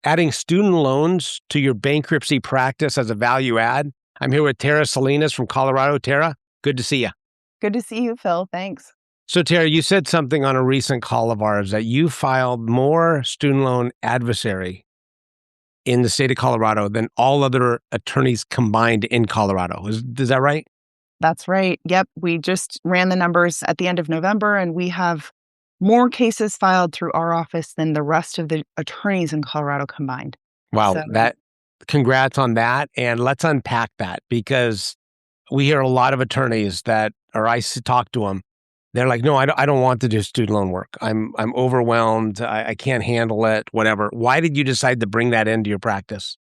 adding student loans to your bankruptcy practice as a value add. I'm here with Tara Salinas from Colorado. Tara, good to see you. Good to see you, Phil. Thanks. So Tara, you said something on a recent call of ours that you filed more student loan adversary in the state of Colorado than all other attorneys combined in Colorado. Is that right? That's right. Yep. We just ran the numbers at the end of November, and we have more cases filed through our office than the rest of the attorneys in Colorado combined. Wow. So, Congrats on that. And let's unpack that, because we hear a lot of attorneys that, or I talk to them, they're like, no, I don't want to do student loan work. I'm overwhelmed. I can't handle it, whatever. Why did you decide to bring that into your practice?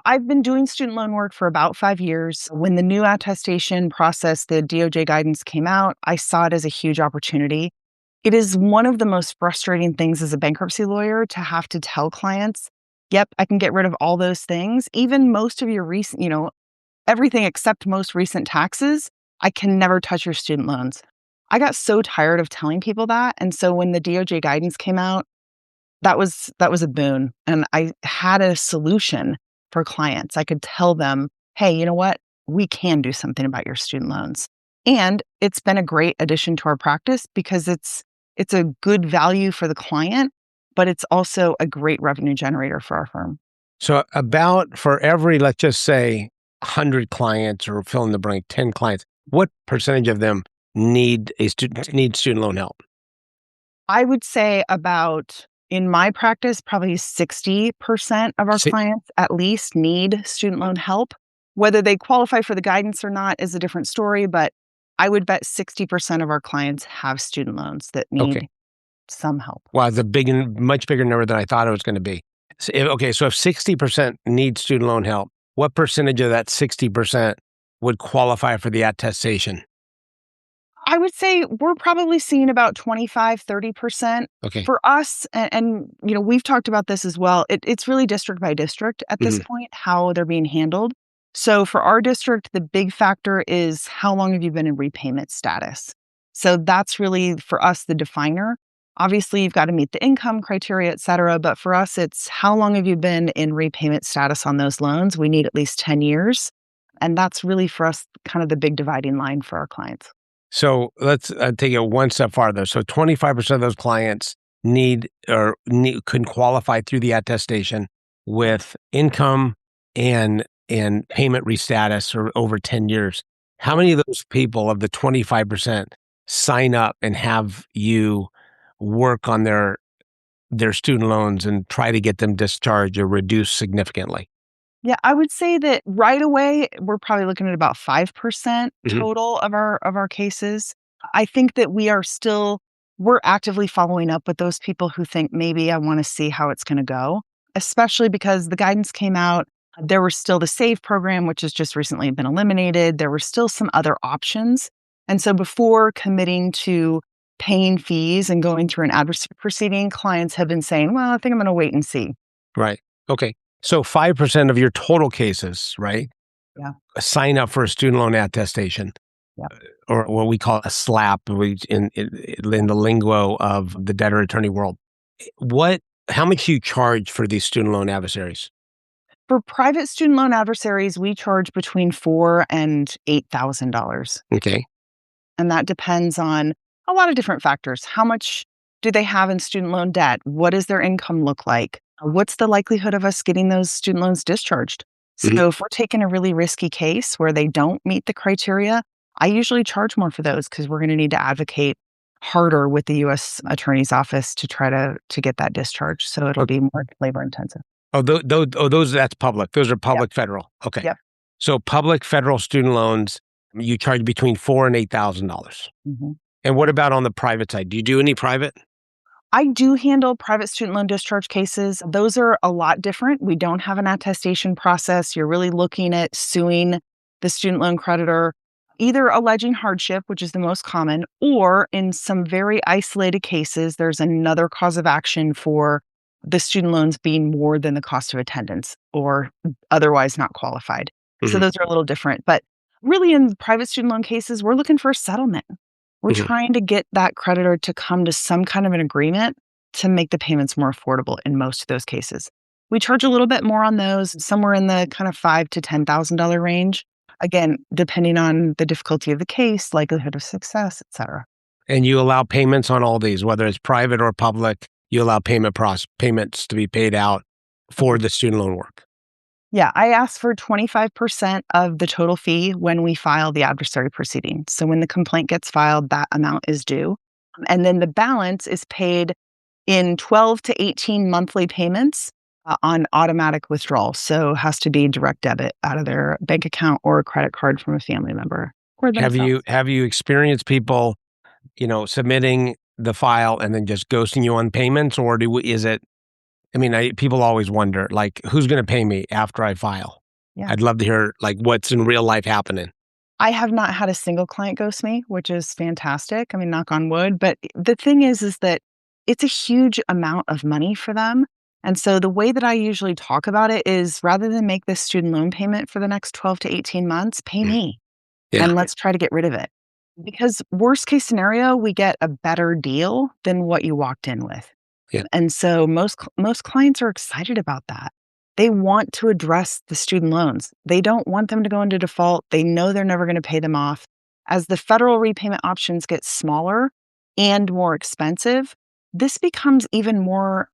I've been doing student loan work for about 5 years. When the new attestation process, the DOJ guidance came out, I saw it as a huge opportunity. It is one of the most frustrating things as a bankruptcy lawyer to have to tell clients, yep, I can get rid of all those things. Even most of your recent, everything except most recent taxes, I can never touch your student loans. I got so tired of telling people that. And so when the DOJ guidance came out, that was a boon. And I had a solution for clients. I could tell them, hey, you know what? We can do something about your student loans. And it's been a great addition to our practice because it's a good value for the client, but it's also a great revenue generator for our firm. So for every, let's just say 100 clients, or fill in the blank, 10 clients, what percentage of them need student loan help? I would say in my practice, probably 60% of our clients at least need student loan help. Whether they qualify for the guidance or not is a different story, but I would bet 60% of our clients have student loans that need some help. Wow, it's much bigger number than I thought it was going to be. So if 60% need student loan help, what percentage of that 60% would qualify for the attestation? I would say we're probably seeing about 25, 30%. Okay. For us, and we've talked about this as well, it's really district by district at this point, how they're being handled. So for our district, the big factor is how long have you been in repayment status? So that's really, for us, the definer. Obviously, you've got to meet the income criteria, et cetera. But for us, it's how long have you been in repayment status on those loans? We need at least 10 years. And that's really, for us, kind of the big dividing line for our clients. So let's take it one step farther. So 25% of those clients can qualify through the attestation with income and payment restatus or over 10 years. How many of those people of the 25% sign up and have you work on their student loans and try to get them discharged or reduced significantly? Yeah, I would say that right away, we're probably looking at about 5% total of our cases. I think that we're actively following up with those people who think maybe I want to see how it's going to go, especially because the guidance came out. There was still the SAVE program, which has just recently been eliminated. There were still some other options. And so before committing to paying fees and going through an adversary proceeding, clients have been saying, well, I think I'm going to wait and see. Right. Okay. So 5% of your total cases, right? Yeah. Sign up for a student loan attestation, or what we call a SLAP in the lingo of the debtor attorney world. How much do you charge for these student loan adversaries? For private student loan adversaries, we charge between $4,000 and $8,000. Okay. And that depends on a lot of different factors. How much do they have in student loan debt? What does their income look like? What's the likelihood of us getting those student loans discharged? So if we're taking a really risky case where they don't meet the criteria, I usually charge more for those because we're going to need to advocate harder with the U.S. Attorney's Office to try to get that discharge. So it'll be more labor intensive. That's public. Those are public federal. Okay. Yep. So public federal student loans, you charge between $4,000 and $8,000. And what about on the private side? Do you do any private? I do handle private student loan discharge cases. Those are a lot different. We don't have an attestation process. You're really looking at suing the student loan creditor, either alleging hardship, which is the most common, or in some very isolated cases, there's another cause of action for the student loans being more than the cost of attendance or otherwise not qualified. So those are a little different. But really in private student loan cases, we're looking for a settlement. We're trying to get that creditor to come to some kind of an agreement to make the payments more affordable in most of those cases. We charge a little bit more on those, somewhere in the kind of $5,000 to $10,000 range. Again, depending on the difficulty of the case, likelihood of success, et cetera. And you allow payments on all these, whether it's private or public, you allow payments to be paid out for the student loan work. Yeah, I ask for 25% of the total fee when we file the adversary proceeding. So when the complaint gets filed, that amount is due. And then the balance is paid in 12 to 18 monthly payments on automatic withdrawal. So it has to be direct debit out of their bank account or a credit card from a family member or themselves. Have you experienced people, submitting the file and then just ghosting you on payments, or people always wonder, like, who's going to pay me after I file? Yeah. I'd love to hear, like, what's in real life happening. I have not had a single client ghost me, which is fantastic. I mean, knock on wood. But the thing is that it's a huge amount of money for them. And so the way that I usually talk about it is rather than make this student loan payment for the next 12 to 18 months, pay me. Yeah. And let's try to get rid of it. Because worst case scenario, we get a better deal than what you walked in with. Yeah. And so most clients are excited about that. They want to address the student loans. They don't want them to go into default. They know they're never going to pay them off. As the federal repayment options get smaller and more expensive, this becomes even more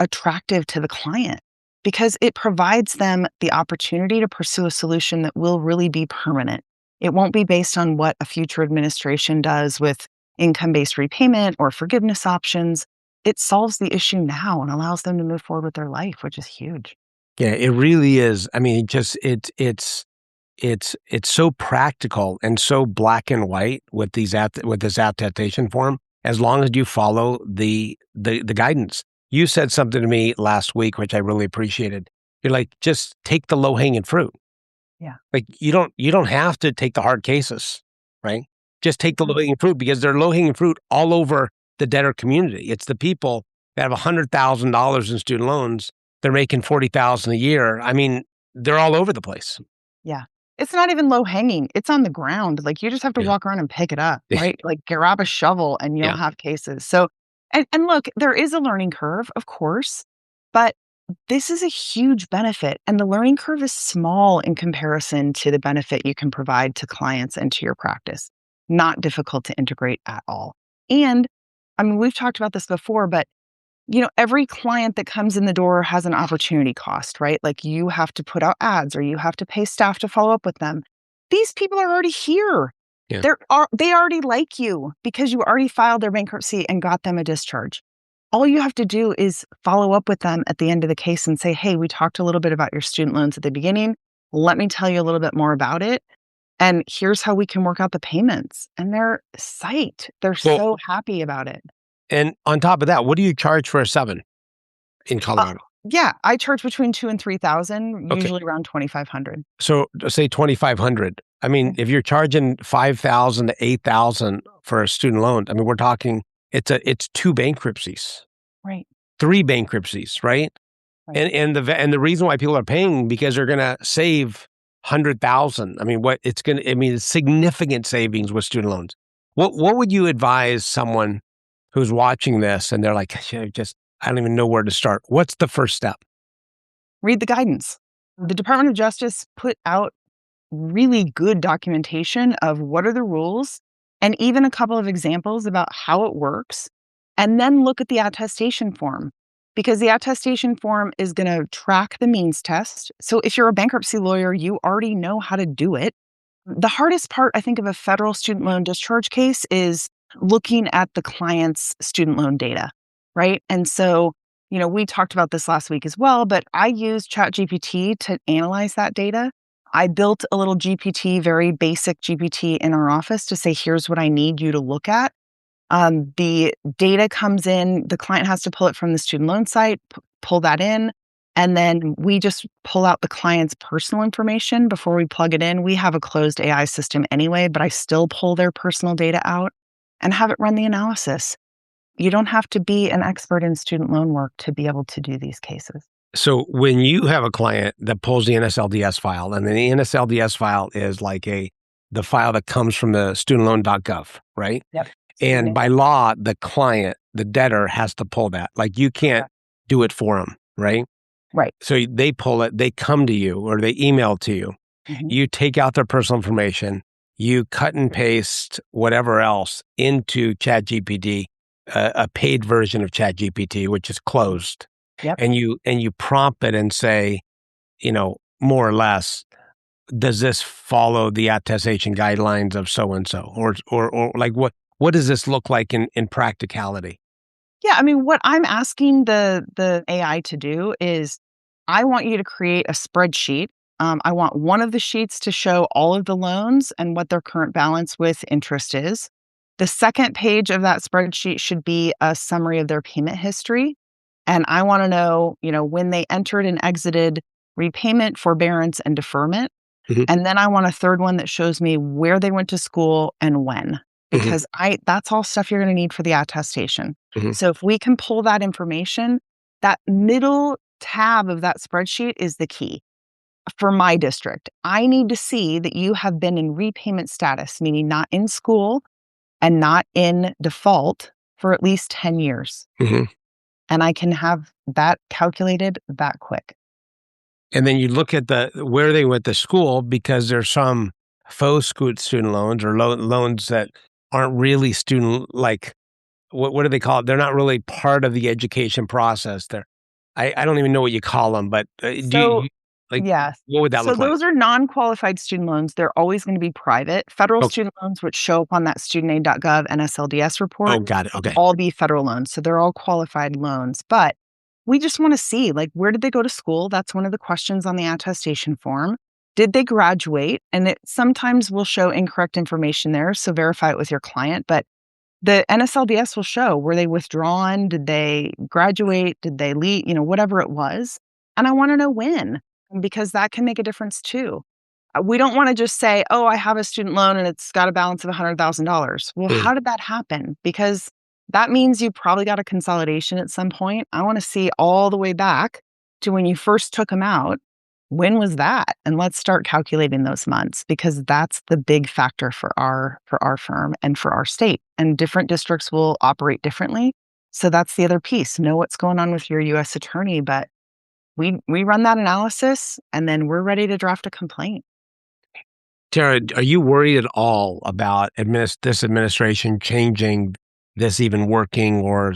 attractive to the client because it provides them the opportunity to pursue a solution that will really be permanent. It won't be based on what a future administration does with income-based repayment or forgiveness options. It solves the issue now and allows them to move forward with their life, which is huge. Yeah, it really is. I mean, it's so practical and so black and white with this attestation form. As long as you follow the guidance. You said something to me last week, which I really appreciated. You're like, just take the low hanging fruit. Yeah. Like you don't have to take the hard cases, right? Just take the low hanging fruit because they're low hanging fruit all over the debtor community. It's the people that have $100,000 in student loans. They're making $40,000 a year. I mean, they're all over the place. Yeah. It's not even low hanging. It's on the ground. Like you just have to walk around and pick it up, right? Like grab a shovel and you'll have cases. So, and look, there is a learning curve, of course, but this is a huge benefit. And the learning curve is small in comparison to the benefit you can provide to clients and to your practice. Not difficult to integrate at all. And I mean, we've talked about this before, but every client that comes in the door has an opportunity cost, right? Like you have to put out ads or you have to pay staff to follow up with them. These people are already here. Yeah. They already like you because you already filed their bankruptcy and got them a discharge. All you have to do is follow up with them at the end of the case and say, hey, we talked a little bit about your student loans at the beginning. Let me tell you a little bit more about it. And here's how we can work out the payments. And they're psyched. They're so happy about it. And on top of that, what do you charge for a 7 in Colorado? Yeah, I charge between $2,000 and $3,000, usually around $2,500. So say $2,500. I mean, if you're charging $5,000 to $8,000 for a student loan, I mean, we're talking it's 2 bankruptcies, right? 3 bankruptcies, right? And the reason why people are paying because they're going to save $100,000. I mean, it's significant savings with student loans. What would you advise someone who's watching this and they're like, I don't even know where to start? What's the first step? Read the guidance. The Department of Justice put out really good documentation of what are the rules and even a couple of examples about how it works. And then look at the attestation form because the attestation form is going to track the means test. So if you're a bankruptcy lawyer, you already know how to do it. The hardest part, I think, of a federal student loan discharge case is looking at the client's student loan data, right? And so, we talked about this last week as well, but I used ChatGPT to analyze that data. I built a little GPT, very basic GPT in our office to say, here's what I need you to look at. The data comes in, the client has to pull it from the student loan site, pull that in, and then we just pull out the client's personal information before we plug it in. We have a closed AI system anyway, but I still pull their personal data out and have it run the analysis. You don't have to be an expert in student loan work to be able to do these cases. So when you have a client that pulls the NSLDS file, and then the NSLDS file is like the file that comes from the studentloan.gov, right? Yep. And by law, the client, the debtor, has to pull that. Like, you can't do it for them, right? Right. So they pull it, they come to you or they email to you. Mhm. You take out their personal information, you cut and paste whatever else into ChatGPT, a paid version of ChatGPT, which is closed. Yep. And you prompt it and say, more or less, does this follow the attestation guidelines of so and so, or like what does this look like in practicality? Yeah, I mean, what I'm asking the AI to do is I want you to create a spreadsheet. I want one of the sheets to show all of the loans and what their current balance with interest is. The second page of that spreadsheet should be a summary of their payment history. And I want to know, when they entered and exited repayment, forbearance, and deferment. Mhm. And then I want a third one that shows me where they went to school and when, Mhm. because that's all stuff you're going to need for the attestation. Mhm. So if we can pull that information, that middle tab of that spreadsheet is the key. For my district, I need to see that you have been in repayment status, meaning not in school and not in default for at least 10 years. Mhm. And I can have that calculated that quick. And then you look at where they went to school, because there's some faux student loans or loans that aren't really student, like what do they call it? They're not really part of the education process. I don't even know what you call them, but So, like, yes. what would that So look like? those are non-qualified student loans. They're always going to be private. Federal Oh, student loans, which show up on that studentaid.gov NSLDS report, oh, got it. would Okay. all be federal loans. So they're all qualified loans. But we just want to see, like, where did they go to school? That's one of the questions on the attestation form. Did they graduate? And it sometimes will show incorrect information there. So verify it with your client. But the NSLDS will show, were they withdrawn? Did they graduate? Did they leave? Whatever it was. And I want to know when, because that can make a difference too. We don't want to just say, oh, I have a student loan and it's got a balance of $100,000. Well, Mm. how did that happen? Because that means you probably got a consolidation at some point. I want to see all the way back to when you first took them out. When was that? And let's start calculating those months, because that's the big factor for our firm and for our state. And different districts will operate differently. So that's the other piece. Know what's going on with your US attorney, but we run that analysis and then we're ready to draft a complaint. Tara, are you worried at all about this administration changing this, even working, or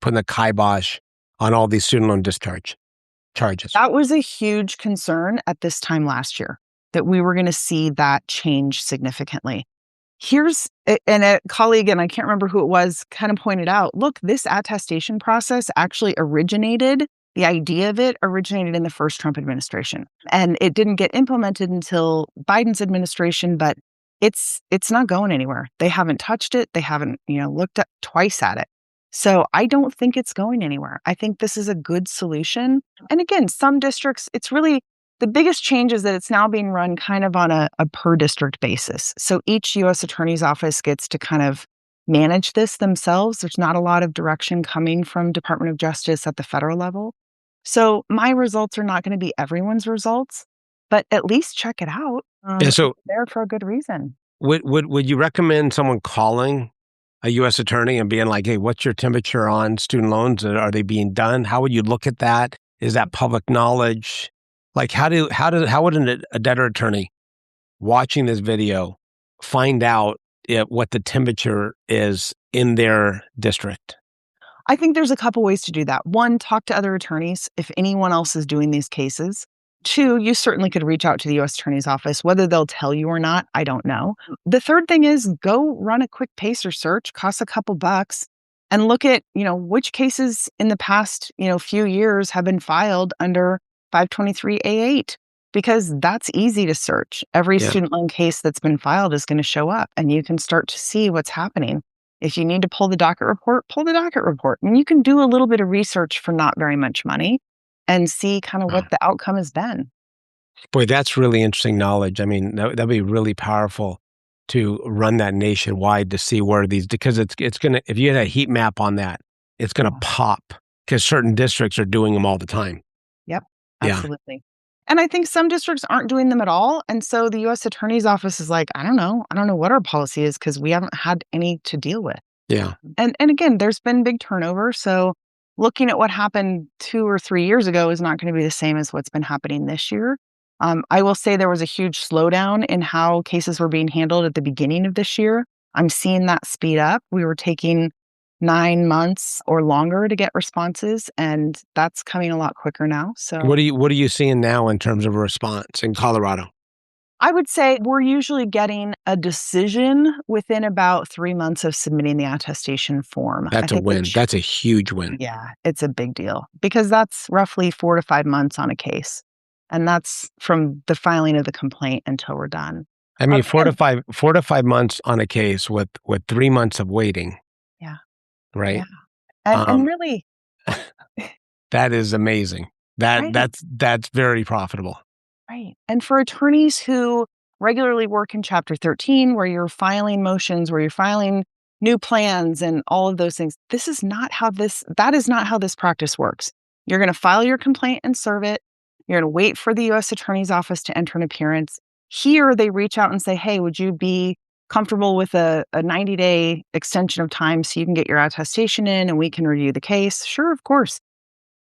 putting a kibosh on all these student loan discharge charges? That was a huge concern at this time last year, that we were going to see that change significantly. And a colleague, and I can't remember who it was, kind of pointed out, look, this attestation process actually the idea of it originated in the first Trump administration. And it didn't get implemented until Biden's administration, but it's not going anywhere. They haven't touched it. They haven't, looked at twice at it. So I don't think it's going anywhere. I think this is a good solution. And again, some districts, it's really the biggest change is that it's now being run kind of on a per district basis. So each U.S. Attorney's Office gets to kind of manage this themselves. There's not a lot of direction coming from Department of Justice at the federal level. So my results are not going to be everyone's results, but at least check it out. Yeah. It's So there for a good reason. would you recommend someone calling a U.S. attorney and being like, "Hey, what's your temperature on student loans? Are they being done?" How would you look at that? Is that public knowledge? Like, how would a debtor attorney watching this video find out what the temperature is in their district? I think there's a couple ways to do that. One, talk to other attorneys if anyone else is doing these cases. Two, you certainly could reach out to the U.S. Attorney's Office. Whether they'll tell you or not, I don't know. The third thing is go run a quick pacer search, costs a couple bucks, and look at, which cases in the past, few years have been filed under 523A8, because that's easy to search. Every Yeah. student loan case that's been filed is going to show up, and you can start to see what's happening. If you need to pull the docket report, pull the docket report. I mean, you can do a little bit of research for not very much money and see kind of what the outcome has been. Boy, that's really interesting knowledge. I mean, that'd be really powerful to run that nationwide to see where because it's gonna, if you had a heat map on that, it's gonna Yeah. pop, because certain districts are doing them all the time. Yep, Yeah. absolutely. And I think some districts aren't doing them at all. And so the US Attorney's Office is like, I don't know. I don't know what our policy is because we haven't had any to deal with. Yeah. And again, there's been big turnover. So looking at what happened 2 or 3 years ago is not going to be the same as what's been happening this year. I will say there was a huge slowdown in how cases were being handled at the beginning of this year. I'm seeing that speed up. We were taking 9 months or longer to get responses, and that's coming a lot quicker now. So What are you seeing now in terms of a response in Colorado? I would say we're usually getting a decision within about 3 months of submitting the attestation form. I That's a think win. That's a huge win. yeah, it's a big deal because that's roughly 4 to 5 months on a case, and that's from the filing of the complaint until we're done. I mean, Again 4 to 5 months on a case with 3 months of waiting, yeah, right? yeah, and Um, really that is amazing. That right. that's very profitable. Right. And for attorneys who regularly work in Chapter 13, where you're filing motions, where you're filing new plans and all of those things, that is not how this practice works. You're going to file your complaint and serve it. You're going to wait for the U.S. Attorney's Office to enter an appearance. Here, they reach out and say, hey, would you be comfortable with a 90-day extension of time so you can get your attestation in and we can review the case? Sure, of course.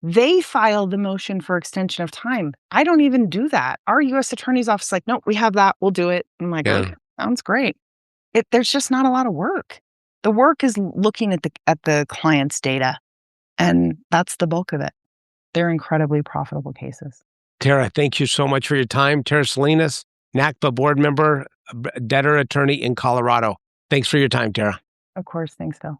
They filed the motion for extension of time. I don't even do that. Our US Attorney's Office is like, "Nope, we have that. We'll do it." I'm like, Yeah. "Okay, sounds great." There's just not a lot of work. The work is looking at the client's data, and that's the bulk of it. They're incredibly profitable cases. Tara, thank you so much for your time. Tara Salinas, NACBA board member, debtor attorney in Colorado. Thanks for your time, Tara. Of course, thanks, Phil.